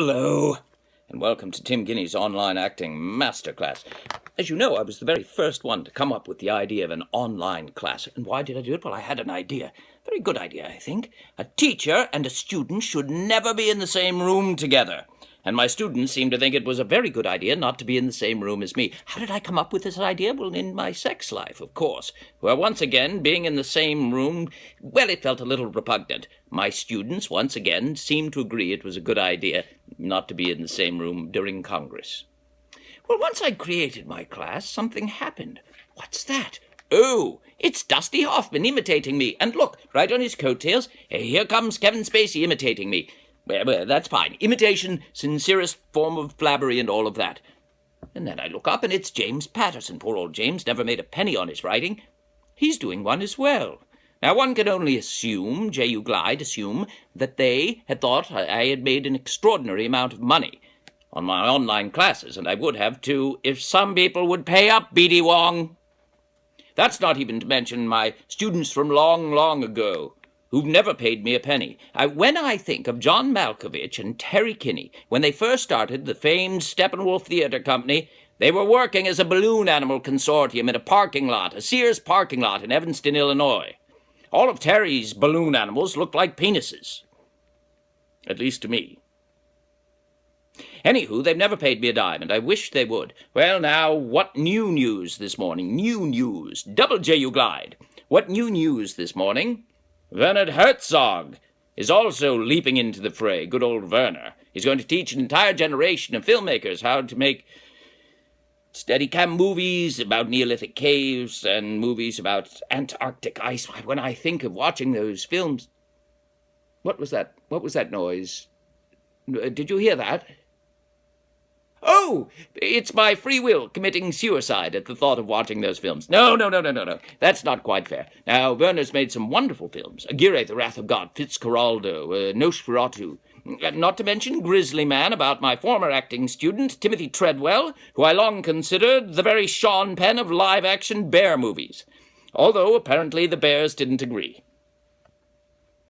Hello, and welcome to Tim Guinee's online acting masterclass. As you know, I was the very first one to come up with the idea of an online class. And why did I do it? Well, I had an idea. Very good idea, I think. A teacher and a student should never be in the same room together. And my students seemed to think it was a very good idea not to be in the same room as me. How did I come up with this idea? Well, in my sex life, of course, where once again, being in the same room, well, it felt a little repugnant. My students, once again, seemed to agree it was a good idea not to be in the same room during Congress. Well, once I created my class, something happened. What's that? Oh, it's Dusty Hoffman imitating me. And look, right on his coattails, here comes Kevin Spacey imitating me. Well, that's fine. Imitation, sincerest form of flabbery and all of that. And then I look up and it's James Patterson. Poor old James never made a penny on his writing. He's doing one as well. Now, one can only assume, J.U. Glide, that they had thought I had made an extraordinary amount of money on my online classes, and I would have, too, if some people would pay up, B.D. Wong. That's not even to mention my students from long, long ago, who've never paid me a penny. When I think of John Malkovich and Terry Kinney, when they first started the famed Steppenwolf Theater Company, they were working as a balloon animal consortium in a parking lot, a Sears parking lot in Evanston, Illinois. All of Terry's balloon animals looked like penises. At least to me. Anywho, they've never paid me a dime, and I wish they would. Well, now, what new news this morning? New news. Double J.U. Glide. What new news this morning? Werner Herzog is also leaping into the fray. Good old Werner. He's going to teach an entire generation of filmmakers how to make Steadicam movies about Neolithic caves and movies about Antarctic ice. When I think of watching those films... What was that? What was that noise? Did you hear that? Oh, it's my free will committing suicide at the thought of watching those films. No. That's not quite fair. Now, Werner's made some wonderful films. Aguirre, The Wrath of God, Fitzcarraldo, Nosferatu. Not to mention Grizzly Man, about my former acting student, Timothy Treadwell, who I long considered the very Sean Penn of live-action bear movies. Although, apparently, the bears didn't agree.